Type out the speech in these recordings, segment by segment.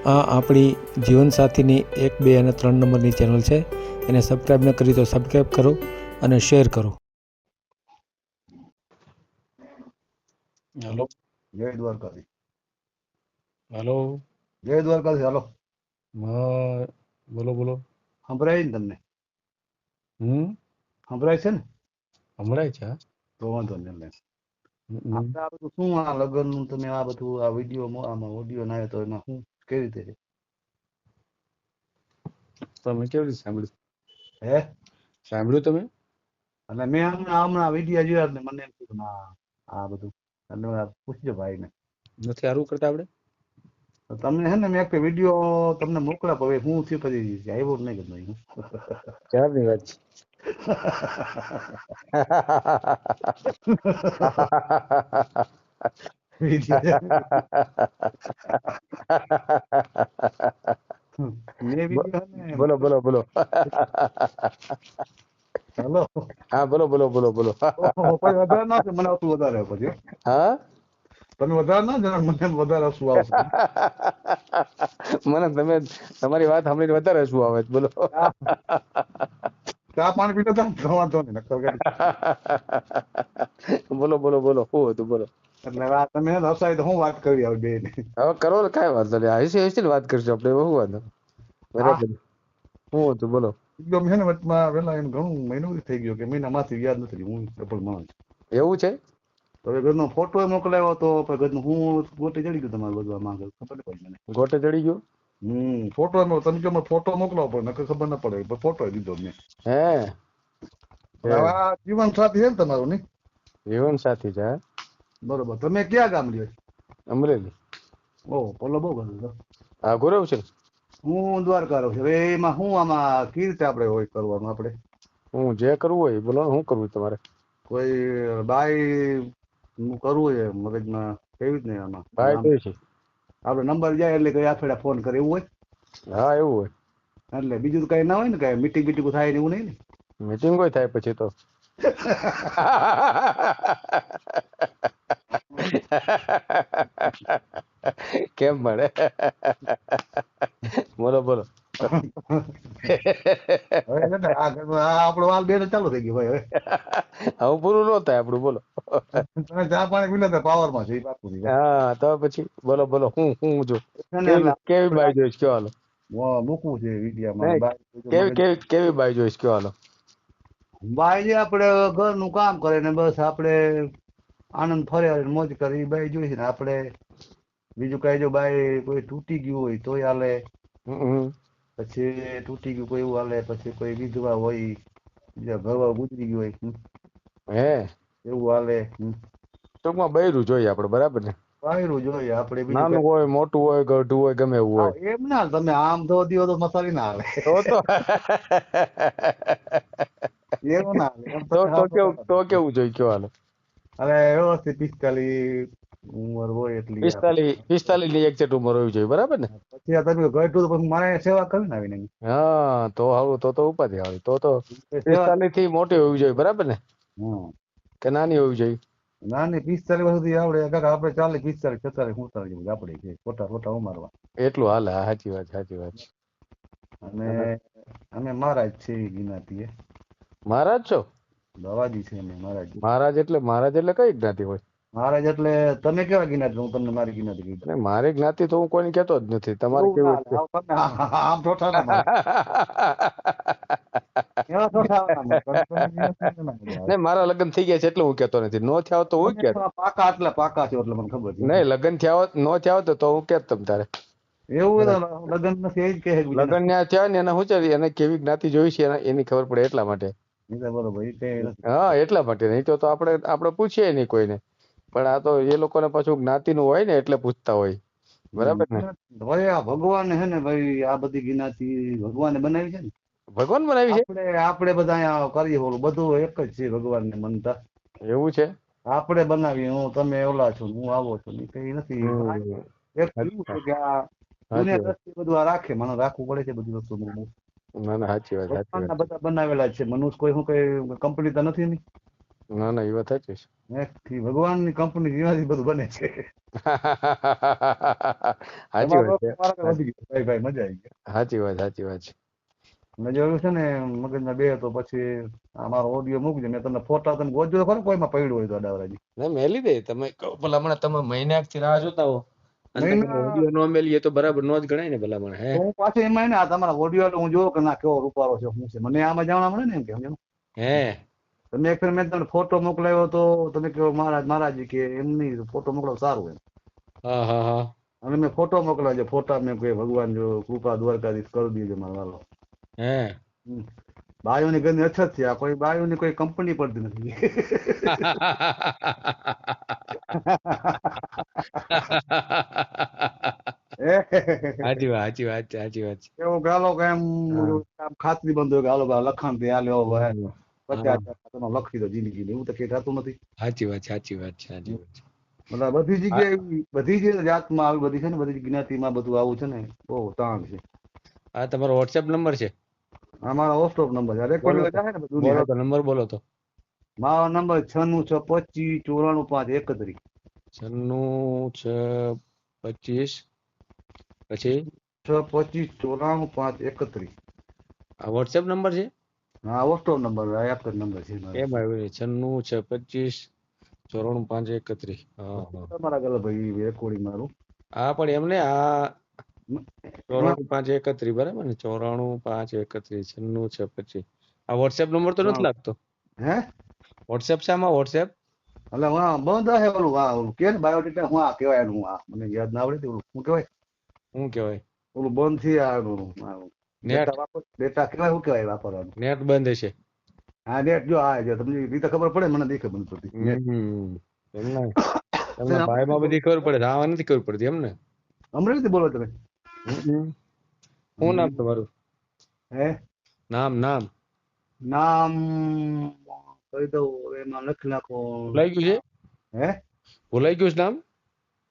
આ આપણી જીવનસાથીની 1, 2 અને 3 નંબરની ચેનલ છે. એને સબસ્ક્રાઈબ ન કરી તો સબસ્ક્રાઈબ કરો અને શેર કરો. હલો જય દ્વારકાધીશ. હલો જય દ્વારકાધીશ. હાલો, બોલો બોલો. સંભળાય ને તમને? સંભળાય છે ને? સંભળાય છે. તો વાંધો નહીં. આપણે આ બધું શું આ લગ્ન નું તમે આ બધું આ વિડીયો આમાં ઓડિયો ના આવ્યો તો એમાં શું કેવી રીતે છે? તમે કેવી રીતે સાંભળ્યું? હે સાંભળ્યું તમે? અને મેં હમણાં વિડીયો જોયા ને મને એમ કીધું ના આ બધું અને પૂછજો ભાઈ ને. નથી સારું કરતા આપણે? તમને હે ને મેં એક વિડીયો તમને મોકલા હવે હું થયું પછી આવ્યો જ નહીં કીધું. ક્યારની વાત છે? બોલો બોલો બોલો. હેલો, હા બોલો બોલો બોલો બોલો. વધારે ના છે, મને હતું વધારે પછી. હા તમે વધારે ના જણા મને વધારે હસવું આવશે. મને તમારી વાત સાંભળીને વધારે શું આવે છે? બોલો. ચા પાણી પીતા હતા વાંધો નહીં નકર બોલો બોલો બોલો. શું હતું બોલો? એટલે આ તમે હસાય તો હું વાત કરી આવે બે ને. હવે કરો ને, કાંઈ વાંધો નહીં. હસી હસી વાત કરશું આપણે, શું વાંધો? બરાબર. શું હતું બોલો? ગમે છે ને વચમાં વેલા એમ ઘણું મહિનો થઈ ગયો કે મહિના માંથી યાદ નથી. હું સફળ માણસ. એવું છે? તો હવે ઘરનો ફોટો મોકલાવ્યો તો ઘરનું હું ગોતે ચડી ગયું તમારે બધું આમાં ખબર ન પડી મને. ગોટે ચડી ગયો? ફોટો તમે કે ફોટો મોકલાવો પણ નકર ખબર ન પડે. ફોટો દીધો મેં. હે હવે આ જીવન સાથી છે ને તમારું નહીં? જીવન સાથી છે. બરોબર. તમે ક્યાં ગામ લ્યો? અમરેલી. ઓહ, પોલો બહુ ગયો. હા ગોરવ છે. હું દ્વારકા રહું છું. હવે એમાં શું આમાં કેવી રીતે આપણે હોય કરવાનું આપણે? હું જે કરવું હોય બોલો. શું કરવું તમારે? કોઈ બાય કરવું હોય મગજમાં કેવી રીતે આમાં ભાઈ કઈ છે? આપડે નંબર જાય એટલે કઈ આફેડા ફોન કરે એવું હોય? હા એવું હોય. એટલે બીજું કઈ ના હોય ને, કઈ મીટિંગ બીટિંગ થાય ને એવું નહીં ને? મીટિંગ હોય થાય પછી તો. કેમ મળે? બોલો બોલો. હવે છે ને આપણો હાલ બે ચાલુ થઈ ગયો ભાઈ. હવે પૂરું ન થાય આપણું. બોલો. તમે ચા પાણી પી લે પાવર માં છે એ પાકું છે. હા તો પછી બોલો બોલો. હું જો ને કેવી બાઈ જોઈશ કયો હાલો? મૂકવું છે વિડીયામાં. કેવી બાઈ જોઈશ કયો હાલો? બાઈ જે આપણે ઘરનું કામ કરે ને બસ આપણે આનંદ ફરે મોજ કરે એ બાઈ જોઈશે ને આપણે બીજું કઈ જો બાઈ કોઈ તૂટી ગયું હોય તોય હાલે. પછી તૂટી ગયું કોઈ એવું હાલે. પછી કોઈ વિધવા હોય, બીજા ઘરવાળો ગુજરી ગયો હોય હે એવું હાલે. ટૂંકમાં બૈરું જોઈએ આપણે. બરાબર ને? બાયરું જોઈએ આપણે. બીજું નાનું હોય મોટું હોય ગઢું હોય ગમે એવું હોય. એમ ના તમે આમ ધો દિયો તો મસાલી ના હાલે. તો એવું ના હાલે. તો કેવું જોઈએ કયો હાલો? અરે વ્યવસ્થિત 45 ઉંમર હોય એટલી. 45 ની એક્ઝેક્ટ ઉંમર હોવી જોઈએ. બરાબર ને? પછી આ તમે ગઢું તો પછી મારે સેવા કરીને આવીને. હા તો સારું. તો ઉપાધિ આવે. તો સેવા 45 થી મોટી હોવી જોઈએ. બરાબર ને? કે નાની હોવી જોઈએ? નાની 45 સુધી આવડે. આપણે 40, 45, 46, 47 આપણે છે ખોટા ઉમારવા. એટલું હાલે. સાચી વાત સાચી વાત. અને અમે મહારાજ છે જ્ઞાતિએ. મહારાજ છો? બાવાજી છે અમે મહારાજ. મહારાજ એટલે કઈ જ્ઞાતિ હોય? મહારાજ એટલે તમે કેવા જ્ઞાતિ? હું તમને મારી જ્ઞાતિ કીધું. મારી જ્ઞાતિ તો હું કોઈને કહેતો જ નથી. તમારે કેવું? આમ ઠોઠા ના મારે. મારા લગ્ન થઈ ગયા છે એટલે હું કેતો નથી. નો થયા તો હું કેત. પાકા છો એટલે મને ખબર છે. નહીં લગ્ન થયા હોત નો થયા હોત તો હું કેત તમ તારે. એવું લગ્ન નથી એ જ કહે. લગ્ન ન્યા થયા ને એને શું છે એને કેવી જ્ઞાતિ જોઈ છે એની ખબર પડે એટલા માટે. બરોબર. હા એટલા માટે. નહીં તો આપણે પૂછીએ નહીં કોઈને. પણ આ તો એ લોકોને પાછું જ્ઞાતિનું હોય ને એટલે પૂછતા હોય. બરાબર ને? ભાઈ આ ભગવાન હે ને ભાઈ આ બધી જ્ઞાતિ ભગવાને બનાવી છે ને. ભગવાન બનાવી છે? આપણે બધા અહીંયા કરીએ ઓલું બધું એક જ છે ભગવાન ને મનતા. એવું છે? આપણે બનાવીએ. હું તમે ઓલા છો હું આવો છો કઈ નથી. એક એવું છે કે આ દુનિયા દ્રષ્ટિ બધું આ રાખે. મને રાખવું પડે છે બધી વસ્તુ. ના ના સાચી વાત. બધા બનાવેલા છે. મનુષ્ય કોઈ શું કઈ કંપની તો નથી. ના ના એ વાત સાચી છે. થી ભગવાનની કંપની એનાથી બધું બને છે. સાચી તમારો વાત છે. મારા તો વધી ગયો ભાઈ ભાઈ મજા આવી ગઈ. સાચી વાત સાચી વાત છે. મેં જોયું છે ને મગજમાં બે તો પછી અમારો ઓડિયો મૂકજો મેં તમને ફોટા તમે ગોતજો તો ખરો કોઈમાં પડ્યું હોય તો અડાવરાજી. ના મેલી દે તમે ભલામણ તમે મહિનાથી રાહ જોતા હો અને તમે મહિના ઓડિયો નો મેલીએ તો બરાબર નો જ ગણાય ને ભલામણ હે. તો હું પાછું એમાં ને આ તમારા ઓડિયો હું જોઉં કે ના કેવો રૂપારો છે શું છે મને આમાં જાણવા મળે ને એમ કે સમજો. હે તમે એક ફેર મેં તમને ફોટો મોકલાવ્યો તો તમે કહો મહારાજ કે એમની ફોટો મોકલાવ સારું એમ. હા હા હા અને મેં ફોટો મોકલાવ્યો ફોટા મેં કહે ભગવાન જો કૃપા દ્વારકાધીશ કરી દીજો મારો વાલો. હે બાયોની ઘરની અછત છે આ કોઈ બાયોની કોઈ કંપની પડતી નથી. સાચી વાત સાચી વાત છે સાચી વાત છે. એવું ગાલો કે એમ હા આમ ખાતરી બંધ હોય કે હાલો લખાણ થી હાલ્યો હોય હા 50,000 લખી દો જિંદગી એવું તો કઈ થતું નથી. સાચી વાત છે સાચી વાત છે સાચી વાત છે. મતલબ બધી જગ્યાએ બધી જે જાતમાં આવી બધી છે ને બધી જ્ઞાતિમાં બધું આવું છે ને બહુ તાણ છે. આ તમારો વોટ્સએપ નંબર છે. આ મારો વોટ્સઅપ નંબર છે બોલો રેકોર્ડિંગ તો છે ને બધું બોલો તો નંબર બોલો તો. મારો નંબર 96 625 94 5 31. 96 6 25 પછી 625 94 5 31. આ વોટ્સએપ નંબર છે. હા વોટ્સઅપ નંબર આ એક જ નંબર છે મારો. એમ આવ્યું 96 6 25 94 5 31. હા હા તમારા ગલે ભાઈ રેકોર્ડિંગ મારું. હા પણ એમને આ એમાં 94 5 31 બરાબર ને 94 5 31 96 6 25. આ વોટ્સએપ નંબર તો નથી લાગતો. હે વોટ્સએપ છે આમાં વોટ્સએપ. એટલે હા બંધ હે ઓલું ઓલું કે ને બાયોડેટા હું આ કહેવાય એનું આ મને યાદ ના આવડે ઓલું શું કહેવાય શું કહેવાય ઓલું બંધ થી આ નેટ ડેટા કહેવાય શું કહેવાય વાપરવાનું. નેટ બંધ છે. હા નેટ જો આ જો તમને રીતે ખબર પડે મને નહીં ખબર પડતી નેટ. એમને તમને ભાઈમાં બધી ખબર પડે આવા નથી ખબર પડતી એમ ને. અમરેલીથી બોલો તમે. શું નામ તમારું. હે નામ નામ નામ કહી દઉં એમાં લખી નાખો. ભૂલાઈ ગયું છે. હે ભૂલાઈ ગયું છે નામ.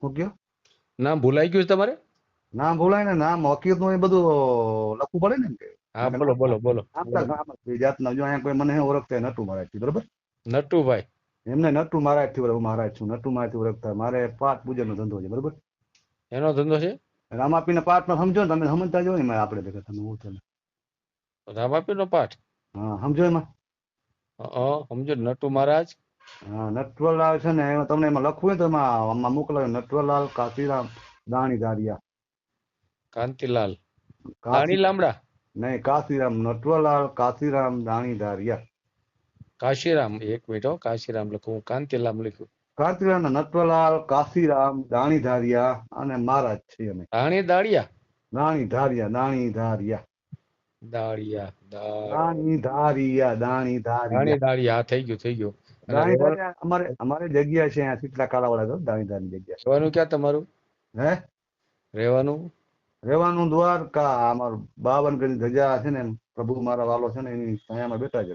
શું કયો નામ ભૂલાઈ ગયું છે તમારે. નામ ભૂલાય ને નામ હકીકત નું એ બધું લખવું પડે ને એમ કે. હા બોલો બોલો બોલો બોલો. જાતના જો અહીંયા કોઈ મને ઓળખતા નતું મારાથી બરોબર. નટુભાઈ. એમને નટુ મહારાજ થી હું મહારાજ છું નટુ મારાથી ઓળખતા મારે પાઠ પૂજન નો ધંધો છે બરોબર. એનો ધંધો છે. રામાપીર પાઠ નો સમજો ને તમે સમજતા જો ને આપણે ભેગા તમે હું છે રામાપીર નો પાઠ. હા સમજો એમાં. સમજો નટુ મહારાજ. હા નટવરલાલ છે ને એમાં તમને એમાં લખવું હોય તો એમાં આમાં મોકલાવે નટવરલાલ કાશીરામ દાણી ધારિયા. કાંતિલાલ દાણી કાશી લામડા. નહીં કાશીરામ નટવરલાલ કાશીરામ દાણી ધારિયા. કાશીરામ એક મિનિટ હો કાશીરામ લખું હું કાંતિલાલ લખ્યું. કાશીરામ નટવરલાલ કાશીરામ દાણી ધારિયા અને મહારાજ છે અમે. દાણી દાળિયા. દાણી ધારિયા દાણી ધારિયા. દાળિયા દાણી ધારિયા દાણી દાણી ધારિયા. દાળિયા થઈ ગયું થઈ ગયું. અને દાણી ધારિયા અમારે જગ્યા છે અહીંયા સીટલા કાલાવાળા દાણી ધારી જગ્યા. રહેવાનું ક્યાં તમારું. હે રહેવાનું. રહેવાનું દ્વારકા અમારું 52 ગજની ધજા છે ને પ્રભુ મારા વાલો છે ને એની છાયામાં બેઠા છે.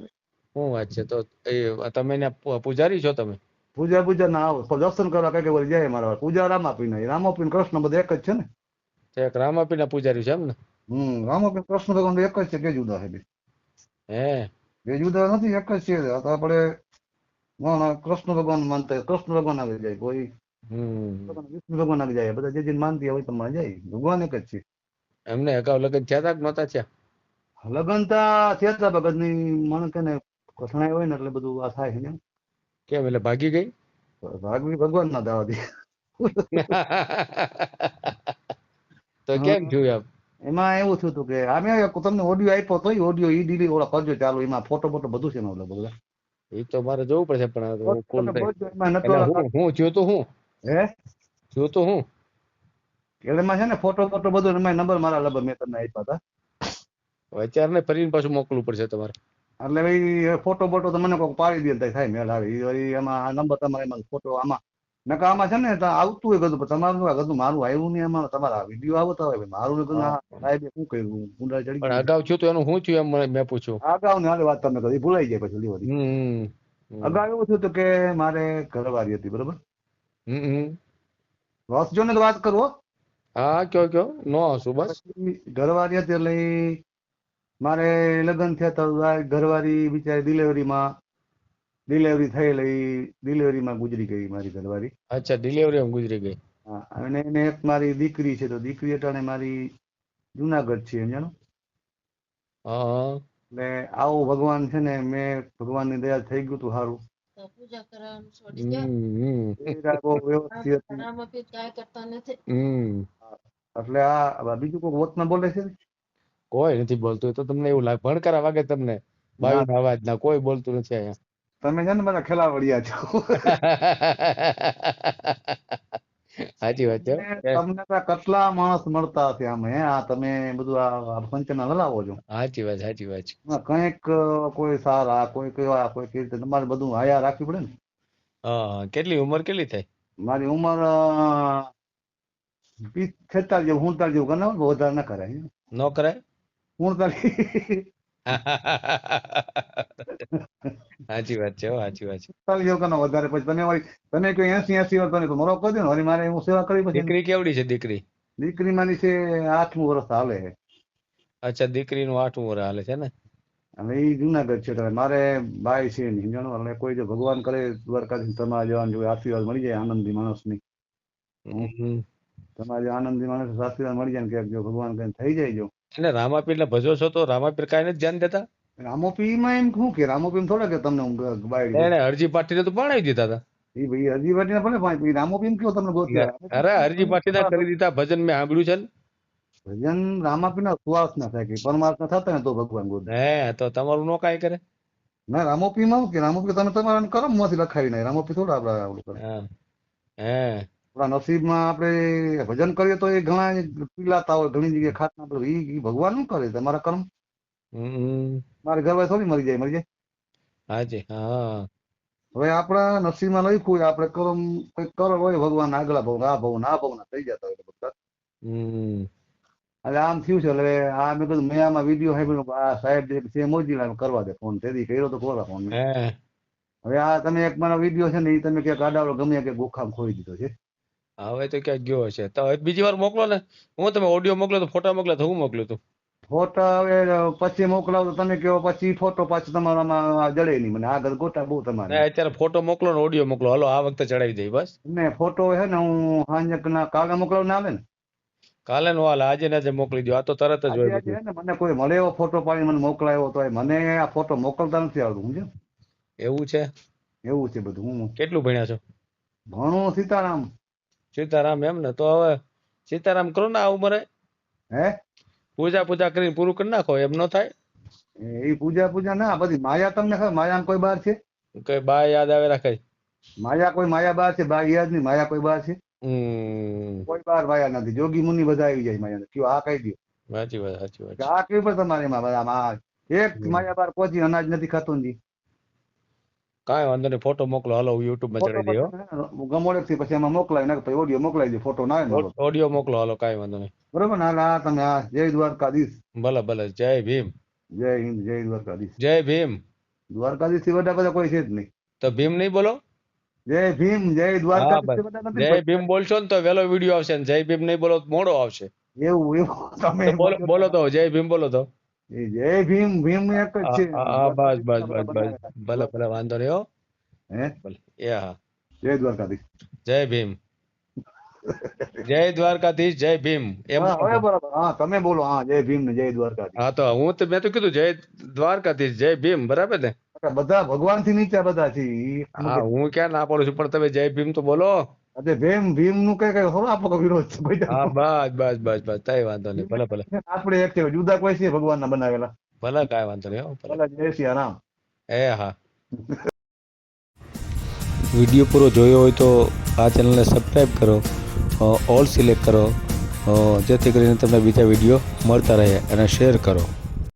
શું વાત છે તો એ તમે પૂજારી છો તમે. પૂજા ના આવો દર્શન કરવા કઈ વાર જાય મારા પૂજા રામાપીર રામાપીર કૃષ્ણ બધા એક જ છે ને. એક રામાપીર પૂજારી છે એમ ને. રામાપીર કૃષ્ણ ભગવાન એક જ છે કે જુદા છે હે બે જુદા નથી એક જ છે આપણે કૃષ્ણ ભગવાન માનતા કૃષ્ણ ભગવાન આવી જાય કોઈ વિષ્ણુ ભગવાન આવી જાય બધા જે માનતી હોય પ્રમાણે જાય ભગવાન એક જ છે. એમને અગાઉ લગ્ન થયા હતા કે નહોતા થયા. લગ્ન તા થયા ભગત ની મને કે ને કઠણાઈ હોય ને એટલે બધું આ થાય ને. કેમ એટલે ભાગી ગઈ. ભાગવી ભગવાન ના દાવાથી. તો કેમ થયું એમ. એમાં એવું થયું હતું કે અમે તમને ઓડિયો આપ્યો તો ઓડિયો ઈ ડીલી ઓલા કરજો ચાલુ એમાં ફોટો બધું છે એમાં બધા. એ તો મારે જોવું પડશે પણ હું કોલ એટલે હું જોતું હું હે જોતું હું એટલે એમાં છે ને ફોટો બધું એમાં નંબર મારા લબર મેં તમને આપ્યા હતા. અત્યારે ને ફરીને પાછું મોકલવું પડશે તમારે. એટલે ભાઈ ફોટો તો મને કોઈ પાડી દે થાય મેળ આવે એમાં આ નંબર તમારે એમાં ફોટો આમાં નકા આમાં છે ને આવતું હોય બધું તમારું બધું મારું આવ્યું નહીં એમાં તમારા વિડીયો આવતા હોય મારું સાહેબ શું કર્યું ઊંડા ચડી પણ ગયું અગાઉ થયું તો એનું શું થયું એમ મેં પૂછ્યું. અગાઉ ને હાલ વાત તમને કરી ભૂલાઈ જાય પછી લેવાની. અગાઉ એવું થયું હતું કે મારે ઘરવાળી હતી બરોબર. વાંચજો ને તો વાત કરો. હા કયો નો આવશું બસ. ઘરવાળી હતી એટલે મારે લગ્ન થયા હતા ઘરવાળી બિચારી ડિલિવરીમાં ડિલિવરી થયેલી ડિલિવરીમાં ગુજરી ગઈ મારી ઘરવાળી. અચ્છા ડિલિવરી ગુજરી ગઈ. હા, અને એને એક મારી દીકરી છે, તો દીકરી અટાણે મારી જુનાગઢ છે સમજાણું. હા એટલે આવું ભગવાન છે ને, મેં ભગવાનની દયા થઈ ગયું તું સારું. એ રાગો વ્યવસ્થિત હતી. એટલે આ બીજું કોઈ વતમાં બોલે છે? કોઈ નથી બોલતું. એ તો તમને એવું લાગે ભણકારા વાગે તમને બાયું ના અવાજ ના, કોઈ બોલતું નથી અહીંયા. તમે છે ને બધા ખેલાવડિયા છો. સાચી વાત છે. તમને તો કેટલા માણસ મળતા હશે આમ, હે આ તમે બધું આ પંચના હલાવો છો. સાચી વાત, સાચી વાત છે. કંઈક કોઈ સારા, કોઈ કેવા, કોઈ કેવી રીતે, તમારે બધું હાયા રાખવી પડે ને. હા, કેટલી ઉંમર કેટલી થાય? મારી ઉંમર 46 જેવું 47 જેવું ગણાવો, બહુ વધારે ના કરાય. ન કરાય? 47 સાચી વાત છે, સાચી વાત છે. 47 જેવું ગણાવો વધારે. પછી તમે કોઈ 80 વર્ષ તો મોરો કહી દો ને, વળી મારે હું સેવા કરી. પછી દીકરી કેવડી છે? દીકરી દીકરી મારી છે 8મું વર્ષ હાલે છે. અચ્છા, દીકરીનું 8મું વર્ષ હાલે છે ને. હવે એ જુનાગઢ છે, એટલે મારે બાઈ છે નહીં જાણો. એટલે કોઈ જો ભગવાન કરે દ્વારકાથી તમારા જવાન જો આશીર્વાદ મળી જાય આનંદી માણસની, તમારે આનંદી માણસ આશીર્વાદ મળી જાય ને, કે જો ભગવાન કઈ થઈ જાય. જો એટલે રામાપીર ને ભજો છો તો રામાપીર કાંઈ નથી ધ્યાન દેતા? રામોપીમાં એમ શું કે રામોપી થોડા કે તમને બાઈ એને હરજી પાટીને તો ભણાવી દીધા હતા. એ ભાઈ હજી વાટીને ભલે પાંચ રામોપી કયો તમને ગોત્યા? અરે હરજી પાટીના કરી દીધા ભજન, મેં સાંભળ્યું છે ને. ભજન રામાપીના સુવાસ ના થાય કે પરમાર્થ થતા ને તો ભગવાન ગોત. હે તો તમારું નો કાંઈ કરે? ના રામોપીમાં શું કે રામોપી તમે તમારા કર્મ માંથી લખાવી નહીં. રામોપી થોડા આપડા આવડું કરે. હે આપણા નસીબમાં આપણે ભજન કરીએ તો એ ઘણા પીલાતા હોય, ઘણી જગ્યાએ ખાતા હોય. એ ભગવાન શું કરે? તમારા કર્મ. મારે ઘરવાળી થોડી મરી જાય. હાજી. હા, હવે આપણા નસીબમાં લખ્યું હોય, આપણે કર્મ કઈક કરો હોય, ભગવાન આગલા ભાવ આ ભાવ ના ભાવ ના થઈ જતા હોય બધા. એટલે આમ થયું છે. એટલે આ મેં કીધું મેં આમાં વિડીયો સાંભળ્યો, આ સાહેબ છે મોજી કરવા દે ફોન. તેથી કર્યો તો ખોરા ફોન. હવે આ તમે એક મારો વિડીયો છે ને, એ તમે ક્યાંક આડાવડો ગમે કે ગોખામ ખોઈ દીધો છે. હવે તો ક્યાંક ગયો હશે. તો બીજી વાર મોકલો ને. હું તમે ઓડિયો મોકલો તો ફોટા મોકલો તો હું મોકલું તું. ફોટા હવે પછી મોકલાવ તો તમે કહો પછી ફોટો પાછો તમારામાં જડે નહીં. મને આગળ ગોટા બહુ તમારે. અત્યારે ફોટો મોકલો ને ઓડિયો મોકલો. હાલો આ વખતે ચડાવી દઈ બસ. ને ફોટો છે ને હું સાંજે કાલે મોકલાવ ના આવે ને. કાલે નો હાલે, આજે ને આજે મોકલી દો. આ તો તરત જ હોય. મને કોઈ મળે એવો ફોટો પાડી મને મોકલાયો તો મને આ ફોટો મોકલતા નથી આવડતું. સમજ્યો? એવું છે? એવું છે બધું. હું કેટલું ભણ્યા છો? ભણું સીતારામ. સીતારામ એમ ને? તો હવે સીતારામ કરો ને આ ઉંમરે. હે પૂજા કરીને પૂરું કરી નાખો. એમ ન થાય? એ પૂજા ના, બધી માયા. તમને ખબર માયા કોઈ બાર છે? કઈ બા યાદ આવે રાખે? માયા બાર છે? બા યાદ નહીં. માયા કોઈ બાર છે? કોઈ બાર માયા નથી. જોગી મુનિ બધા આવી જાય માયા. કયો આ કહી દો. સાચી વાત, સાચી વાત. આ કેવી પણ તમારે એમાં એક માયા બાર પહોંચી અનાજ નથી ખાતું ને. કાંઈ વાંધો નહીં. ફોટો મોકલો. હાલો યુટ્યુબ માં ચડાવી દો. ગમોડે થી પછી એમાં મોકલાવી નાખો. પછી ઓડિયો મોકલાવી દે. ફોટો ના આવે. ઓડિયો મોકલો. હાલો કાંઈ વાંધો નહીં. બરોબર ને? આ તમે આ જય દ્વારકાધીશ. ભલે ભલે. જય ભીમ. જય હિન્દ. જય દ્વારકાધીશ. જય ભીમ. દ્વારકાધીશ થી બધા કોઈ છે જ નહીં. તો ભીમ નહીં બોલો? જય ભીમ. જય દ્વારકાધીશ. જય ભીમ બોલશો ને તો વેલો વિડીયો આવશે. ને જય ભીમ નહીં બોલો તો મોડો આવશે. એવું તમે બોલો તો જય ભીમ બોલો તો. જય ભીમ. ભીમ એક જ છે. બસ બસ બસ બસ. ભલે ભલે વાંધો નહીં. હો ભલે. હા. જય દ્વારકાધીશ. જય ભીમ. જય દ્વારકાધીશ. જય ભીમ. એમ બરાબર. હા તમે બોલો. હા જય ભીમ ને જય દ્વારકાધીશ. હા તો મેં તો કીધું જય દ્વારકાધીશ જય ભીમ. બરાબર ને? બધા ભગવાન થી નીચે બધા છે. હા હું ક્યાં ના પાડું છું, પણ તમે જય ભીમ તો બોલો. ભીમ નું કઈ થોડો આપણો વિરોધ છે. હા બસ બસ બસ બસ. કઈ વાંધો નહીં. ભલે ભલે. આપણે એક છે, જુદા કોઈ છે ભગવાન ના બનાવેલા. ભલે કાંઈ વાંધો નહીં. ભલે. જય શ્રી રામ. હા. વિડીયો પૂરો જોયો હોય તો આ ચેનલને સબસ્ક્રાઈબ કરો, ઓલ સિલેક્ટ કરો, જેથી કરીને તમને બીજા વિડીયો મળતા રહે, અને શેર કરો.